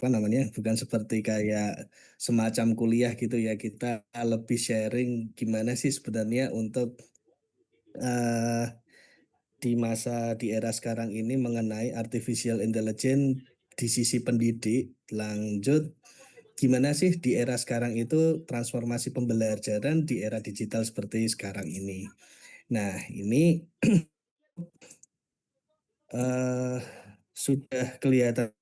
apa namanya, bukan seperti kayak semacam kuliah gitu ya, kita lebih sharing gimana sih sebenarnya untuk eh, di era sekarang ini mengenai artificial intelligence di sisi pendidik. Lanjut, gimana sih di era sekarang itu transformasi pembelajaran di era digital seperti sekarang ini. Nah, ini eh, sudah kelihatan.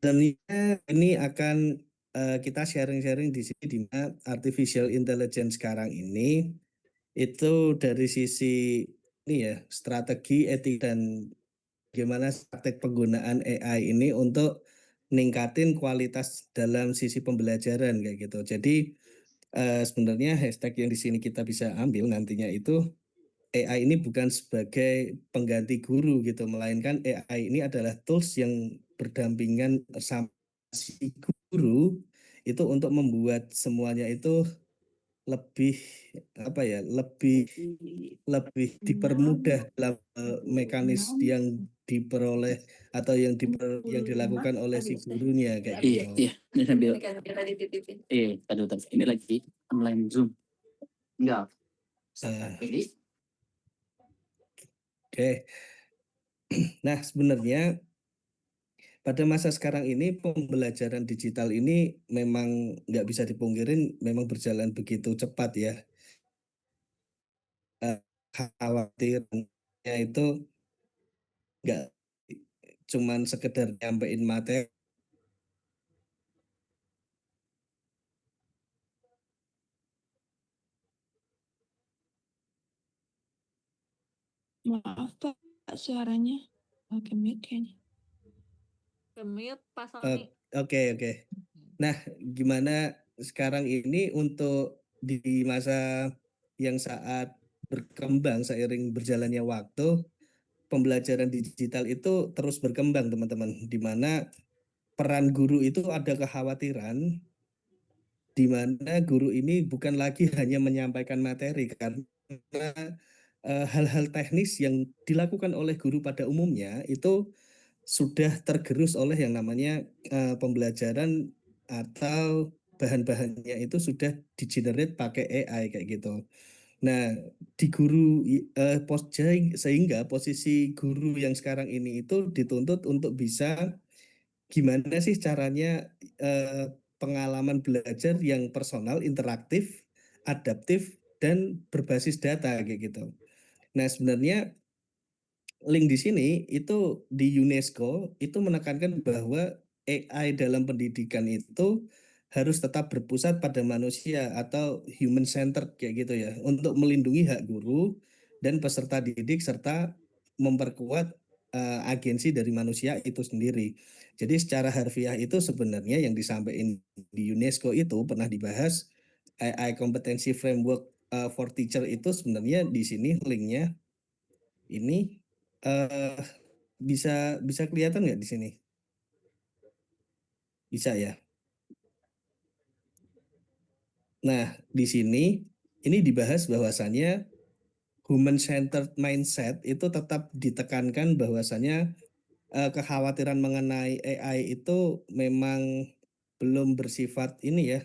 Dan ini akan kita sharing-sharing di sini di mana artificial intelligence sekarang ini itu dari sisi ini ya, strategi, etik, dan gimana praktek penggunaan AI ini untuk ningkatin kualitas dalam sisi pembelajaran kayak gitu. Jadi sebenarnya hashtag yang di sini kita bisa ambil nantinya itu AI ini bukan sebagai pengganti guru gitu, melainkan AI ini adalah tools yang berdampingan sama si guru itu untuk membuat semuanya itu lebih apa ya, lebih lebih dipermudah dalam mekanis yang diperoleh atau yang dilakukan oleh si gurunya kayak Iya, gitu. iya. Ini sambil aduh, ini lagi online Zoom. Enggak. Oke. Nah, sebenarnya pada masa sekarang ini pembelajaran digital ini memang nggak bisa dipungkirin memang berjalan begitu cepat ya. Khawatirnya itu nggak cuman sekedar nyampein materi. Maaf Pak, suaranya agak mute kayaknya. Mute Pak Sony. Oke. Nah, gimana sekarang ini untuk di masa yang saat berkembang seiring berjalannya waktu, pembelajaran digital itu terus berkembang teman-teman, di mana peran guru itu ada kekhawatiran di mana guru ini bukan lagi hanya menyampaikan materi karena hal-hal teknis yang dilakukan oleh guru pada umumnya itu sudah tergerus oleh yang namanya pembelajaran atau bahan-bahannya itu sudah di-generate pakai AI kayak gitu. Nah, di guru sehingga posisi guru yang sekarang ini itu dituntut untuk bisa gimana sih caranya pengalaman belajar yang personal, interaktif, adaptif, dan berbasis data kayak gitu. Nah, sebenarnya link di sini itu di UNESCO itu menekankan bahwa AI dalam pendidikan itu harus tetap berpusat pada manusia atau human centered kayak gitu ya, untuk melindungi hak guru dan peserta didik serta memperkuat agensi dari manusia itu sendiri. Jadi secara harfiah itu sebenarnya yang disampaikan di UNESCO itu pernah dibahas AI Competency Framework for Teacher itu sebenarnya di sini linknya ini bisa kelihatan nggak di sini? Bisa ya. Nah, di sini ini dibahas bahwasannya human centered mindset itu tetap ditekankan bahwasannya kekhawatiran mengenai AI itu memang belum bersifat ini ya,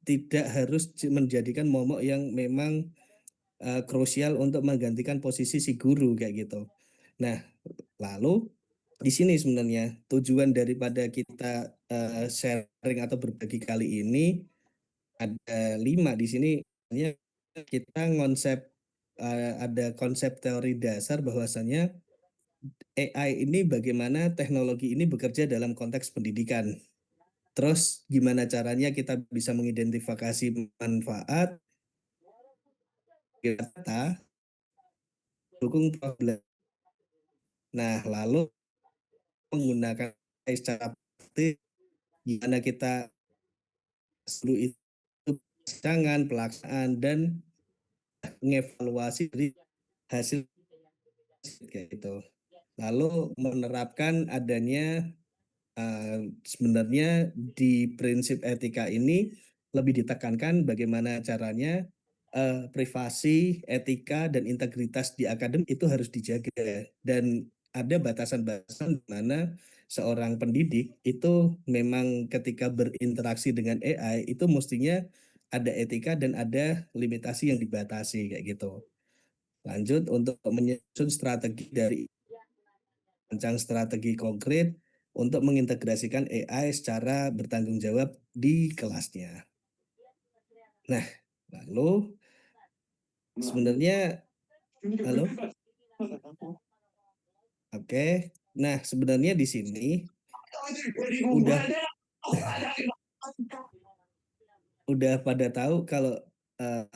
tidak harus menjadikan momok yang memang krusial untuk menggantikan posisi si guru kayak gitu. Nah, lalu di sini sebenarnya tujuan daripada kita sharing atau berbagi kali ini ada 5 di sini. Kita ada konsep teori dasar bahwasannya AI ini bagaimana teknologi ini bekerja dalam konteks pendidikan. Terus gimana caranya kita bisa mengidentifikasi manfaat data dukung problem. Nah, lalu menggunakan secara praktis gimana kita seluruh itu rancangan, pelaksanaan, dan mengevaluasi dari hasil kayak gitu. Lalu menerapkan adanya sebenarnya di prinsip etika ini lebih ditekankan bagaimana caranya privasi, etika, dan integritas di akademik itu harus dijaga. Dan ada batasan-batasan di mana seorang pendidik itu memang ketika berinteraksi dengan AI itu mestinya ada etika dan ada limitasi yang dibatasi kayak gitu. Lanjut untuk menyusun strategi dari rancang strategi konkret untuk mengintegrasikan AI secara bertanggung jawab di kelasnya. Nah, lalu sebenarnya halo, oke. Nah, sebenarnya di sini udah pada tahu kalau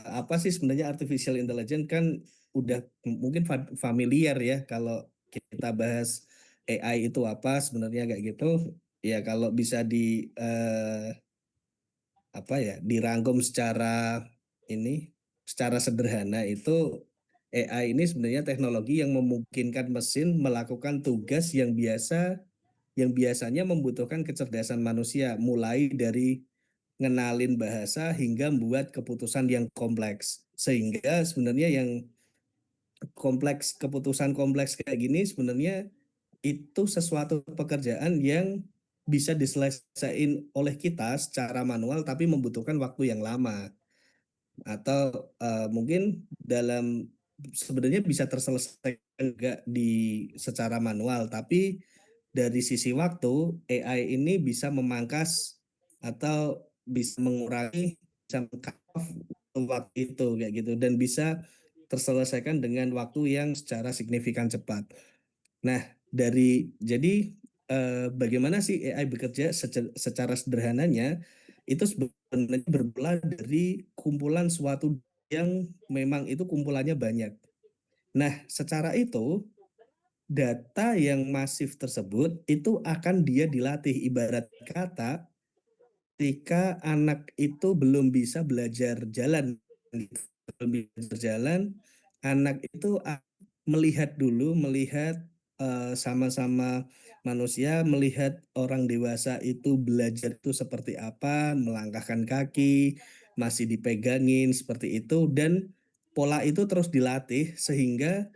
apa sih sebenarnya artificial intelligence kan udah mungkin familiar ya kalau kita bahas AI itu apa sebenarnya kayak gitu. Ya kalau bisa dirangkum secara secara sederhana itu AI ini sebenarnya teknologi yang memungkinkan mesin melakukan tugas yang biasanya membutuhkan kecerdasan manusia, mulai dari ngenalin bahasa hingga membuat keputusan yang kompleks. Sehingga sebenarnya yang keputusan kompleks kayak gini sebenarnya itu sesuatu pekerjaan yang bisa diselesaikan oleh kita secara manual tapi membutuhkan waktu yang lama. Atau mungkin sebenarnya bisa terselesaikan juga secara manual, tapi dari sisi waktu AI ini bisa memangkas atau bisa mengurangi, bisa meng-cut off waktu itu kayak gitu dan bisa terselesaikan dengan waktu yang secara signifikan cepat. Nah, jadi bagaimana sih AI bekerja secara sederhananya itu sebenarnya bermula dari kumpulan suatu yang memang itu kumpulannya banyak. Nah, secara itu data yang masif tersebut itu akan dia dilatih, ibarat kata ketika anak itu belum bisa belajar jalan, belum bisa berjalan, anak itu melihat dulu, sama-sama manusia, melihat orang dewasa itu belajar itu seperti apa, melangkahkan kaki, masih dipegangin seperti itu, dan pola itu terus dilatih sehingga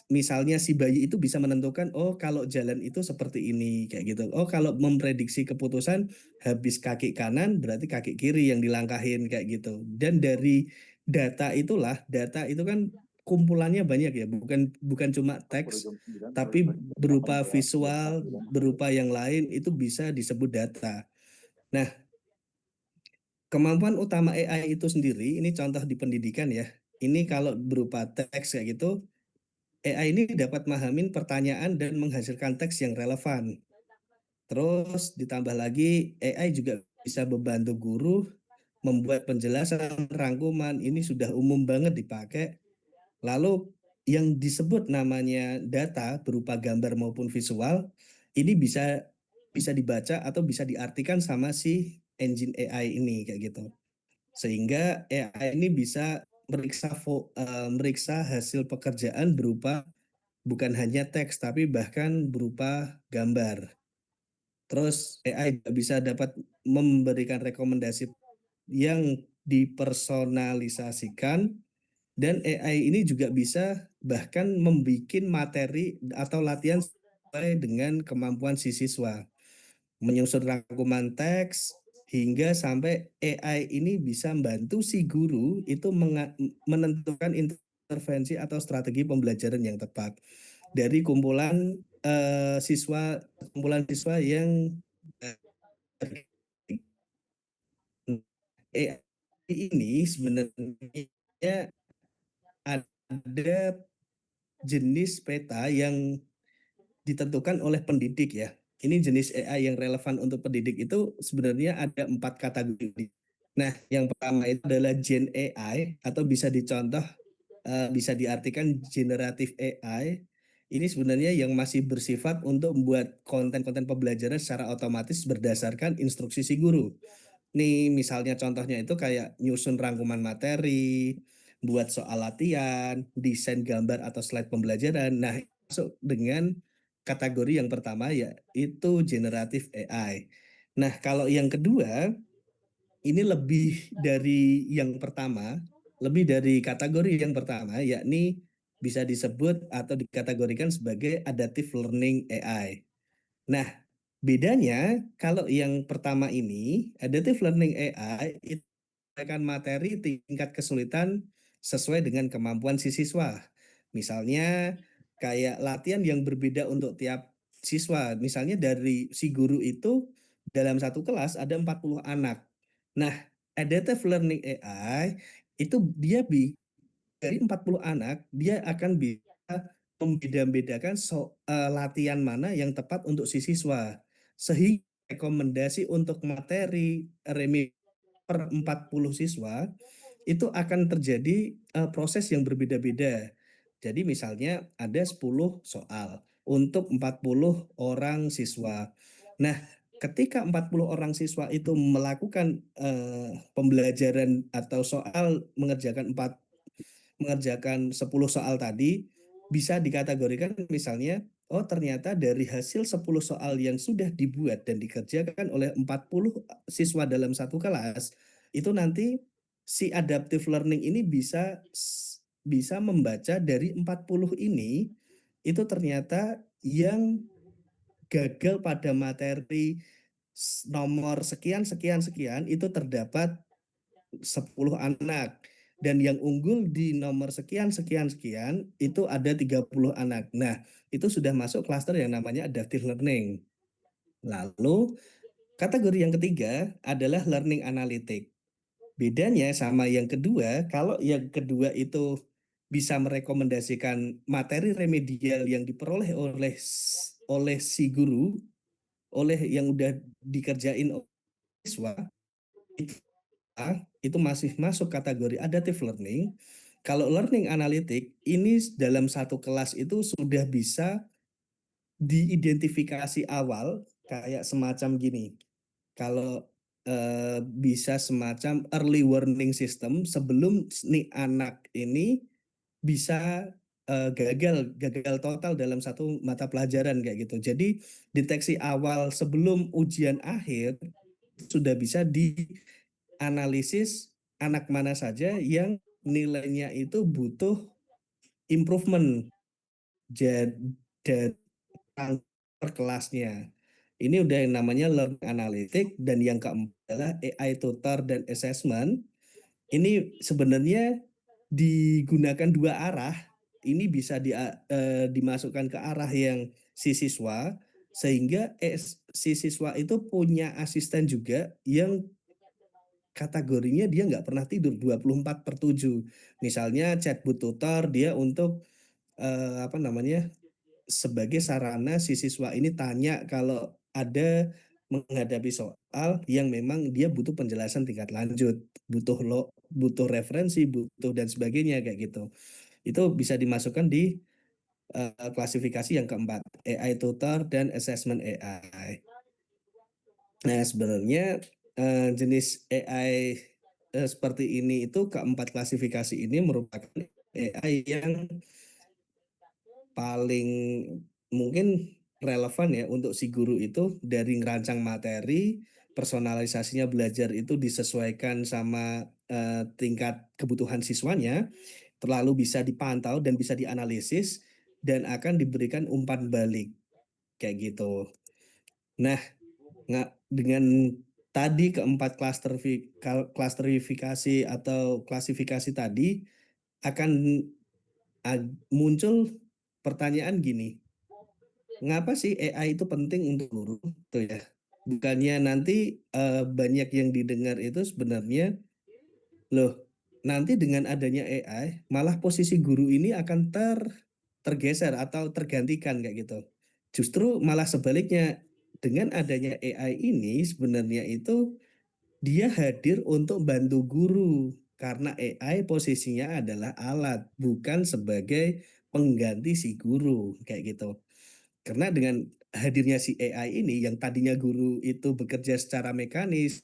misalnya si bayi itu bisa menentukan, oh kalau jalan itu seperti ini kayak gitu. Oh kalau memprediksi keputusan habis kaki kanan berarti kaki kiri yang dilangkahin kayak gitu. Dan dari data itu kan kumpulannya banyak ya, bukan cuma teks tapi berupa visual, berupa yang lain itu bisa disebut data. Nah, kemampuan utama AI itu sendiri ini contoh di pendidikan ya. Ini kalau berupa teks kayak gitu AI ini dapat memahami pertanyaan dan menghasilkan teks yang relevan. Terus ditambah lagi AI juga bisa membantu guru membuat penjelasan, rangkuman, ini sudah umum banget dipakai. Lalu yang disebut namanya data berupa gambar maupun visual, ini bisa dibaca atau bisa diartikan sama si engine AI ini kayak gitu. Sehingga AI ini bisa meriksa hasil pekerjaan berupa bukan hanya teks tapi bahkan berupa gambar. Terus AI bisa dapat memberikan rekomendasi yang dipersonalisasikan dan AI ini juga bisa bahkan membuat materi atau latihan sesuai dengan kemampuan si siswa. Menyusun rangkuman teks hingga sampai AI ini bisa membantu si guru itu menentukan intervensi atau strategi pembelajaran yang tepat dari kumpulan siswa yang AI ini sebenarnya ada jenis peta yang ditentukan oleh pendidik ya. Ini jenis AI yang relevan untuk pendidik itu sebenarnya ada 4 kategori. Nah, yang pertama itu adalah Gen AI atau bisa diartikan generatif AI. Ini sebenarnya yang masih bersifat untuk membuat konten-konten pembelajaran secara otomatis berdasarkan instruksi si guru. Nih misalnya contohnya itu kayak nyusun rangkuman materi, buat soal latihan, desain gambar atau slide pembelajaran. Nah, masuk dengan kategori yang pertama ya itu generatif AI. Nah, kalau yang kedua ini lebih dari yang pertama, lebih dari kategori yang pertama, yakni bisa disebut atau dikategorikan sebagai adaptive learning AI. Nah, bedanya kalau yang pertama ini, adaptive learning AI itu akan materi tingkat kesulitan sesuai dengan kemampuan si siswa. Misalnya kayak latihan yang berbeda untuk tiap siswa. Misalnya dari si guru itu dalam satu kelas ada 40 anak. Nah, adaptive learning AI itu dia dari 40 anak dia akan bisa membeda-bedakan latihan mana yang tepat untuk si siswa. Sehingga rekomendasi untuk materi remedi per 40 siswa itu akan terjadi proses yang berbeda-beda. Jadi misalnya ada 10 soal untuk 40 orang siswa. Nah, ketika 40 orang siswa itu melakukan pembelajaran atau soal mengerjakan 10 soal tadi, bisa dikategorikan misalnya, oh ternyata dari hasil 10 soal yang sudah dibuat dan dikerjakan oleh 40 siswa dalam satu kelas, itu nanti si adaptive learning ini bisa membaca dari 40 ini, itu ternyata yang gagal pada materi nomor sekian sekian sekian itu terdapat 10 anak dan yang unggul di nomor sekian sekian sekian itu ada 30 anak. Nah, itu sudah masuk klaster yang namanya adaptive learning. Lalu kategori yang ketiga adalah learning analytic. Bedanya sama yang kedua, kalau yang kedua itu bisa merekomendasikan materi remedial yang diperoleh oleh si guru, oleh yang udah dikerjain oleh siswa, itu masih masuk kategori adaptive learning. Kalau learning analytic ini dalam satu kelas itu sudah bisa diidentifikasi awal kayak semacam gini. Kalau bisa semacam early warning system sebelum nih anak ini bisa gagal total dalam satu mata pelajaran kayak gitu. Jadi deteksi awal sebelum ujian akhir sudah bisa dianalisis anak mana saja yang nilainya itu butuh improvement dari per kelasnya. Ini udah yang namanya learning analytic dan yang keempat adalah AI tutor dan assessment. Ini sebenarnya digunakan dua arah. Ini bisa dimasukkan ke arah yang si siswa sehingga si siswa itu punya asisten juga yang kategorinya dia nggak pernah tidur 24/7. Misalnya chatbot tutor dia untuk apa namanya sebagai sarana si siswa ini tanya kalau ada menghadapi soal yang memang dia butuh penjelasan tingkat lanjut, butuh referensi, butuh dan sebagainya kayak gitu. Itu bisa dimasukkan di klasifikasi yang keempat, AI tutor dan assessment AI. Nah, sebenarnya jenis AI seperti ini itu keempat klasifikasi ini merupakan AI yang paling mungkin relevan ya untuk si guru itu dari ngerancang materi, personalisasinya belajar itu disesuaikan sama tingkat kebutuhan siswanya, terlalu bisa dipantau dan bisa dianalisis dan akan diberikan umpan balik kayak gitu. Nah, dengan tadi keempat klasterifikasi atau klasifikasi tadi akan muncul pertanyaan gini, ngapa sih AI itu penting untuk guru? Tuh ya. Bukannya nanti banyak yang didengar itu sebenarnya, loh, nanti dengan adanya AI, malah posisi guru ini akan tergeser atau tergantikan kayak gitu. Justru malah sebaliknya, dengan adanya AI ini sebenarnya itu dia hadir untuk bantu guru karena AI posisinya adalah alat, bukan sebagai pengganti si guru kayak gitu. Karena dengan hadirnya si AI ini yang tadinya guru itu bekerja secara mekanis,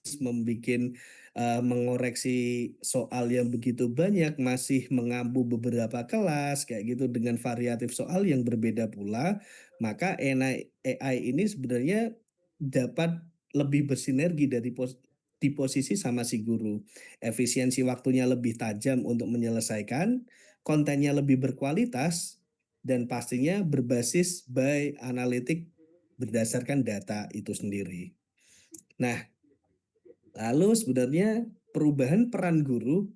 mengoreksi soal yang begitu banyak, masih mengampu beberapa kelas kayak gitu dengan variatif soal yang berbeda pula, maka AI ini sebenarnya dapat lebih bersinergi di posisi sama si guru. Efisiensi waktunya lebih tajam untuk menyelesaikan, kontennya lebih berkualitas, dan pastinya berbasis by analitik berdasarkan data itu sendiri. Nah, lalu sebenarnya perubahan peran guru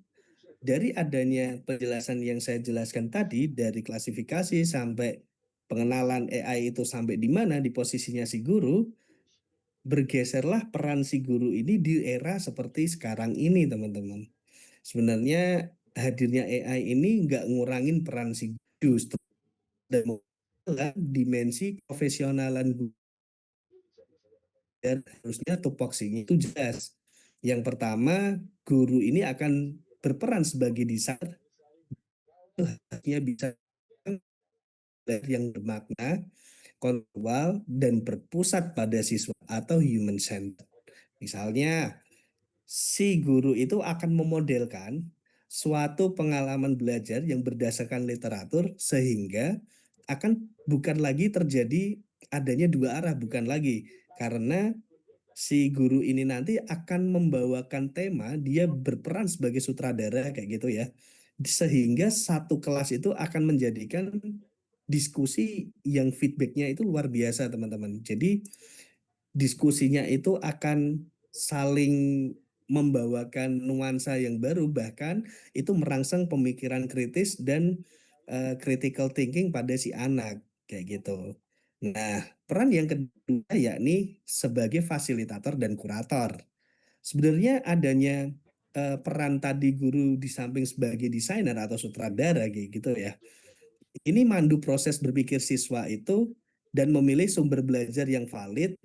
dari adanya penjelasan yang saya jelaskan tadi, dari klasifikasi sampai pengenalan AI itu sampai di mana di posisinya si guru, bergeserlah peran si guru ini di era seperti sekarang ini, teman-teman. Sebenarnya hadirnya AI ini nggak ngurangin peran si guru, justru dan dimensi profesionalan guru, dan harusnya tupoksinya itu jelas. Yang pertama, guru ini akan berperan sebagai desainer, harusnya bisa yang bermakna, kontekstual, dan berpusat pada siswa atau human centered. Misalnya, si guru itu akan memodelkan suatu pengalaman belajar yang berdasarkan literatur sehingga akan bukan lagi terjadi adanya dua arah, bukan lagi, karena si guru ini nanti akan membawakan tema, dia berperan sebagai sutradara kayak gitu ya. Sehingga satu kelas itu akan menjadikan diskusi yang feedbacknya itu luar biasa, teman-teman. Jadi diskusinya itu akan saling membawakan nuansa yang baru, bahkan itu merangsang pemikiran kritis dan critical thinking pada si anak kayak gitu. Nah, peran yang kedua yakni sebagai fasilitator dan kurator. Sebenarnya adanya peran tadi guru di samping sebagai desainer atau sutradara kayak gitu ya. Ini mandu proses berpikir siswa itu dan memilih sumber belajar yang valid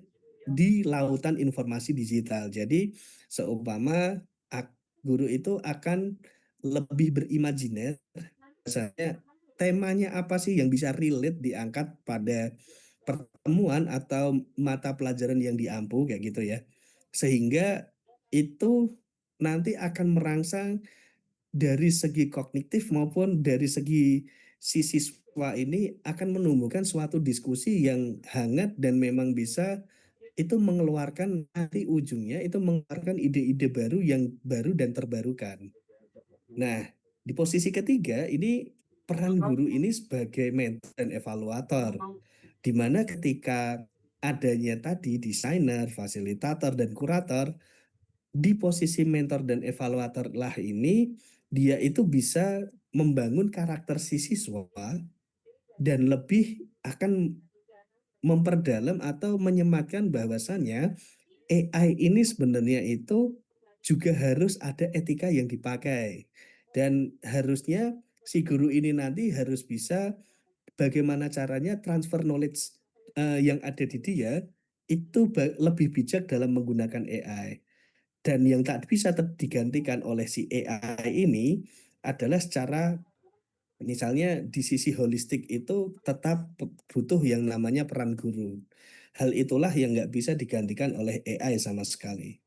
di lautan informasi digital. Jadi seumpama guru itu akan lebih berimajiner, misalnya temanya apa sih yang bisa relate diangkat pada pertemuan atau mata pelajaran yang diampu kayak gitu ya. Sehingga itu nanti akan merangsang dari segi kognitif maupun dari segi si siswa ini akan menumbuhkan suatu diskusi yang hangat dan memang bisa itu mengeluarkan nanti ujungnya itu mengeluarkan ide-ide baru yang baru dan terbarukan. Nah, di posisi ketiga ini peran guru ini sebagai mentor dan evaluator, di mana ketika adanya tadi desainer, fasilitator, dan kurator, di posisi mentor dan evaluator lah ini dia itu bisa membangun karakter si siswa dan lebih akan memperdalam atau menyematkan bahwasannya AI ini sebenarnya itu juga harus ada etika yang dipakai dan harusnya si guru ini nanti harus bisa bagaimana caranya transfer knowledge yang ada di dia itu lebih bijak dalam menggunakan AI. Dan yang tak bisa digantikan oleh si AI ini adalah secara misalnya di sisi holistik itu tetap butuh yang namanya peran guru. Hal itulah yang nggak bisa digantikan oleh AI sama sekali.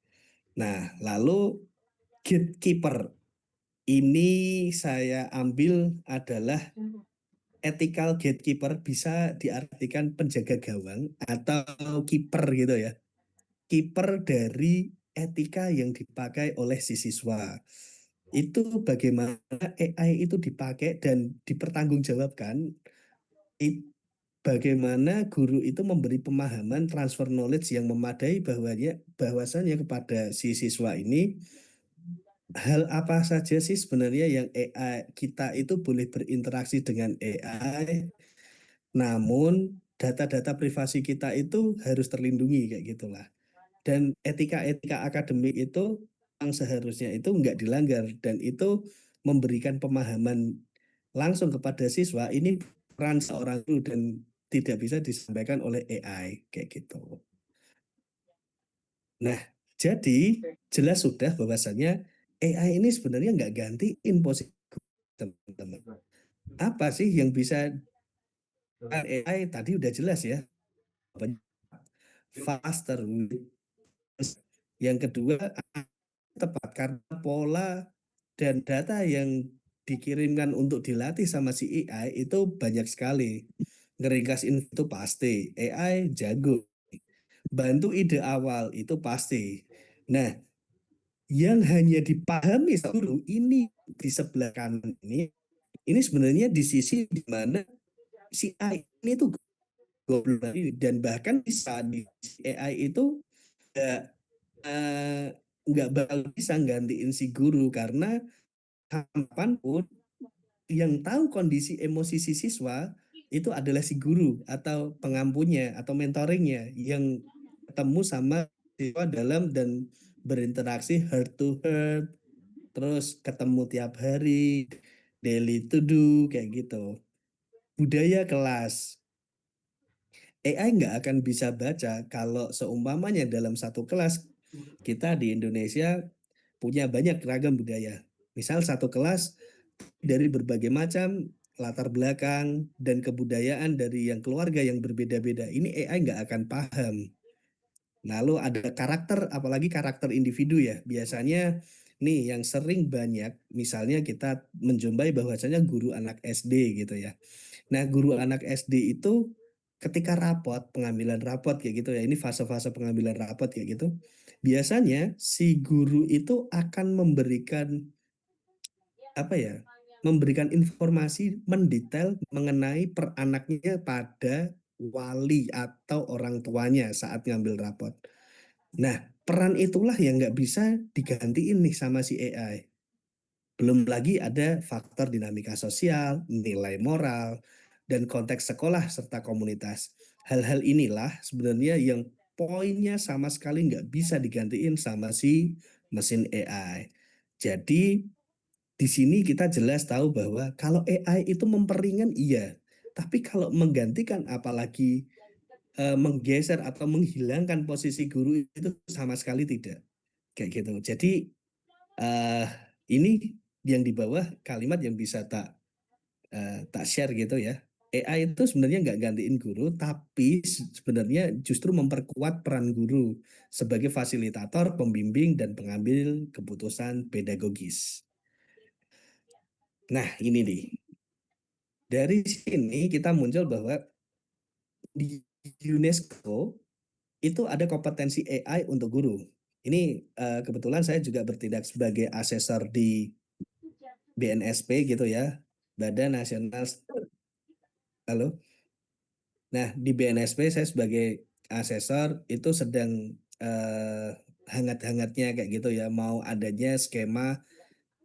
Nah, lalu gatekeeper ini saya ambil adalah ethical gatekeeper, bisa diartikan penjaga gawang atau kiper gitu ya. Kiper dari etika yang dipakai oleh si siswa. Itu bagaimana AI itu dipakai dan dipertanggungjawabkan, bagaimana guru itu memberi pemahaman transfer knowledge yang memadai bahwasanya kepada si siswa ini hal apa saja sih sebenarnya yang AI kita itu boleh berinteraksi dengan AI, namun data-data privasi kita itu harus terlindungi kayak gitulah. Dan etika-etika akademik itu yang seharusnya itu nggak dilanggar dan itu memberikan pemahaman langsung kepada siswa ini peran seorang guru dan tidak bisa disampaikan oleh AI kayak gitu. Nah, jadi jelas sudah bahwasannya AI ini sebenarnya nggak gantiin posisi teman-teman. Apa sih yang bisa AI tadi udah jelas ya, faster. Yang kedua tepat karena pola dan data yang dikirimkan untuk dilatih sama si AI itu banyak sekali. Ngeringkas info itu pasti, AI jago. Bantu ide awal itu pasti. Nah, yang hanya dipahami guru ini di sebelah kanan ini sebenarnya di sisi di mana si AI ini tuh goblok dan bahkan bisa di AI itu nggak eh, nggak bakal bisa gantiin si guru karena kapanpun yang tahu kondisi emosi si siswa itu adalah si guru atau pengampunya atau mentoringnya yang ketemu sama siswa dalam dan berinteraksi heart to heart, terus ketemu tiap hari, daily to do kayak gitu. Budaya kelas. AI nggak akan bisa baca kalau seumpamanya dalam satu kelas kita di Indonesia punya banyak ragam budaya. Misal satu kelas dari berbagai macam latar belakang dan kebudayaan dari yang keluarga yang berbeda-beda. Ini AI nggak akan paham. Lalu ada karakter, apalagi karakter individu ya. Biasanya nih yang sering banyak, misalnya kita menjumpai bahwasanya guru anak SD gitu ya. Nah, guru anak SD itu ketika rapot, pengambilan rapot kayak gitu ya. Ini fase-fase pengambilan rapot kayak gitu. Biasanya si guru itu akan memberikan apa ya? Memberikan informasi mendetail mengenai per anaknya pada wali atau orang tuanya saat ngambil rapot. Nah, peran itulah yang nggak bisa digantiin nih sama si AI. Belum lagi ada faktor dinamika sosial, nilai moral, dan konteks sekolah serta komunitas. Hal-hal inilah sebenarnya yang poinnya sama sekali nggak bisa digantiin sama si mesin AI. Jadi di sini kita jelas tahu bahwa kalau AI itu memperingan iya, tapi kalau menggantikan apalagi menggeser atau menghilangkan posisi guru itu sama sekali tidak. Kayak gitu. Jadi eh ini yang di bawah kalimat yang bisa tak share gitu ya. AI itu sebenarnya nggak gantiin guru, tapi sebenarnya justru memperkuat peran guru sebagai fasilitator, pembimbing, dan pengambil keputusan pedagogis. Nah, ini nih. Dari sini kita muncul bahwa di UNESCO itu ada kompetensi AI untuk guru. Ini kebetulan saya juga bertindak sebagai asesor di BNSP gitu ya, Badan Nasional. Halo. Nah, di BNSP saya sebagai asesor itu sedang hangat-hangatnya kayak gitu ya, mau adanya skema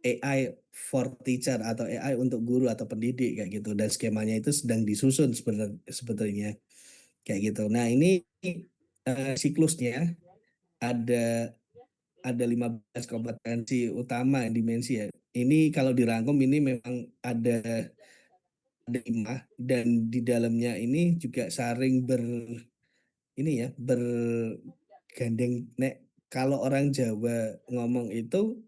AI for teacher atau AI untuk guru atau pendidik kayak gitu, dan skemanya itu sedang disusun sebetulnya kayak gitu. Nah, ini siklusnya ada 15 kompetensi utama dimensi ya. Ini kalau dirangkum ini memang ada 5 dan di dalamnya ini juga saring ini ya bergandeng nek kalau orang Jawa ngomong itu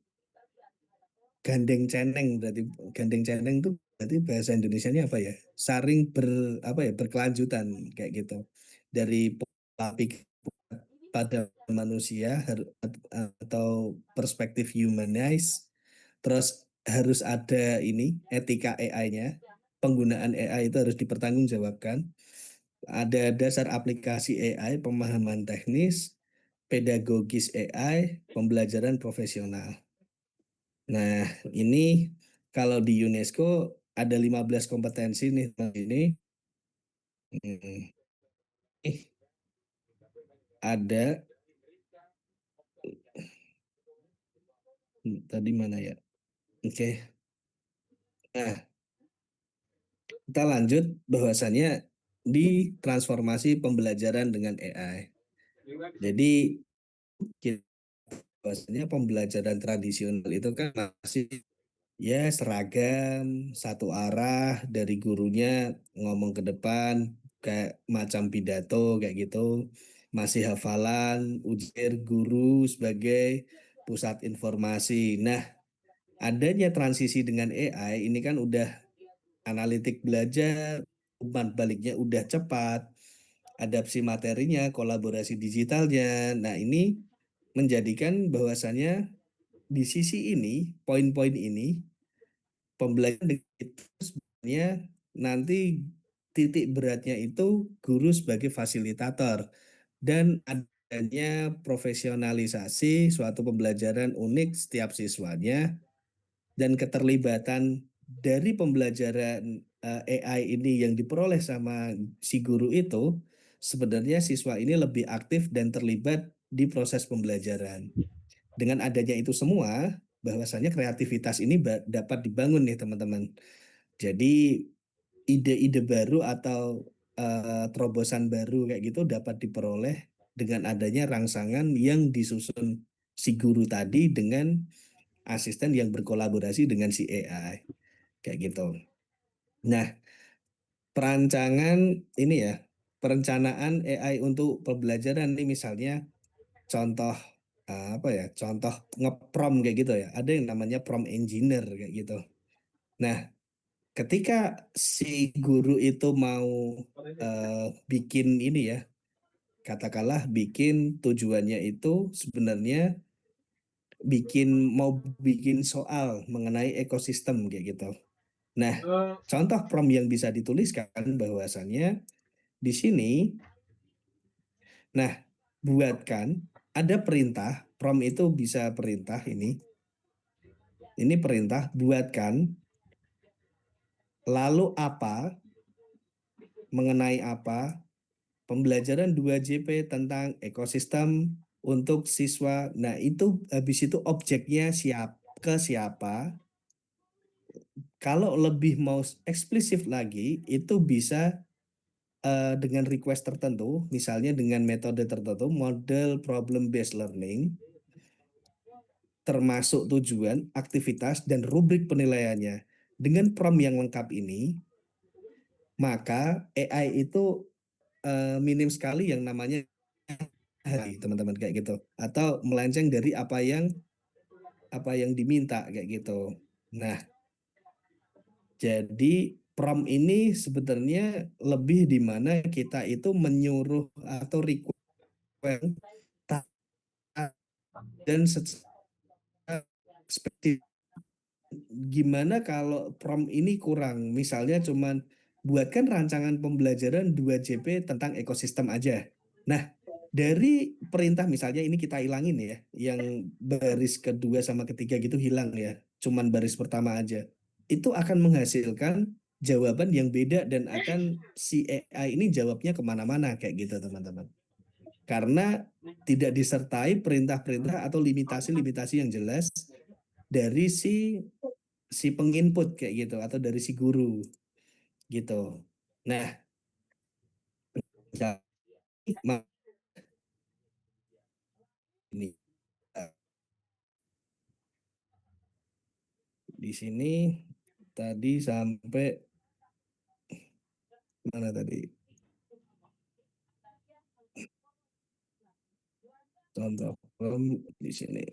gandeng ceneng itu berarti bahasa Indonesianya apa ya? Saring berkelanjutan kayak gitu. Dari pola pikir pada manusia atau perspektif humanize, terus harus ada ini etika AI-nya, penggunaan AI itu harus dipertanggungjawabkan, ada dasar aplikasi AI, pemahaman teknis, pedagogis AI, pembelajaran profesional. Nah, ini kalau di UNESCO ada 15 kompetensi nih ini. Ada tadi mana ya? Oke. Nah, kita lanjut bahwasannya di transformasi pembelajaran dengan AI. Jadi bahwasanya pembelajaran tradisional itu kan masih ya seragam, satu arah dari gurunya ngomong ke depan kayak macam pidato kayak gitu. Masih hafalan, ujar guru sebagai pusat informasi. Nah, adanya transisi dengan AI ini kan udah analitik belajar, umpan baliknya udah cepat, adaptasi materinya, kolaborasi digitalnya. Nah, ini menjadikan bahwasannya di sisi ini, poin-poin ini, pembelajaran itu sebenarnya nanti titik beratnya itu guru sebagai fasilitator dan ada adanya profesionalisasi suatu pembelajaran unik setiap siswanya dan keterlibatan dari pembelajaran AI ini yang diperoleh sama si guru itu, sebenarnya siswa ini lebih aktif dan terlibat di proses pembelajaran. Dengan adanya itu semua, bahwasanya kreativitas ini dapat dibangun nih teman-teman. Jadi ide-ide baru atau terobosan baru kayak gitu dapat diperoleh dengan adanya rangsangan yang disusun si guru tadi dengan asisten yang berkolaborasi dengan si AI kayak gitu. Nah, perancangan ini ya, perencanaan AI untuk pembelajaran ini misalnya contoh apa ya? Contoh ngeprom kayak gitu ya. Ada yang namanya prompt engineer kayak gitu. Nah, ketika si guru itu mau bikin ini ya, katakanlah bikin tujuannya itu sebenarnya mau bikin soal mengenai ekosistem kayak gitu. Nah, contoh prompt yang bisa dituliskan bahwasannya di sini, nah, buatkan ada perintah, prompt itu bisa perintah ini. Ini perintah buatkan lalu apa, mengenai apa, pembelajaran 2JP tentang ekosistem untuk siswa. Nah, itu habis itu objeknya ke siapa. Kalau lebih mau eksplisit lagi, itu bisa dengan request tertentu, misalnya dengan metode tertentu, model problem based learning, termasuk tujuan, aktivitas, dan rubrik penilaiannya. Dengan prompt yang lengkap ini, maka AI itu minim sekali yang namanya teman-teman kayak gitu, atau melenceng dari apa yang diminta kayak gitu. Nah, jadi prompt ini sebenarnya lebih di mana kita itu menyuruh atau request dan secara spesifik. Gimana kalau prompt ini kurang? Misalnya cuman buatkan rancangan pembelajaran 2JP tentang ekosistem aja. Nah, dari perintah misalnya ini kita hilangin ya, yang baris kedua sama ketiga gitu hilang ya, cuman baris pertama aja. Itu akan menghasilkan jawaban yang beda dan akan si AI ini jawabnya kemana-mana kayak gitu teman-teman. Karena tidak disertai perintah-perintah atau limitasi-limitasi yang jelas dari si penginput kayak gitu atau dari si guru gitu. Nah, jadi ini di sini tadi sampai mana tadi? Contoh di sini.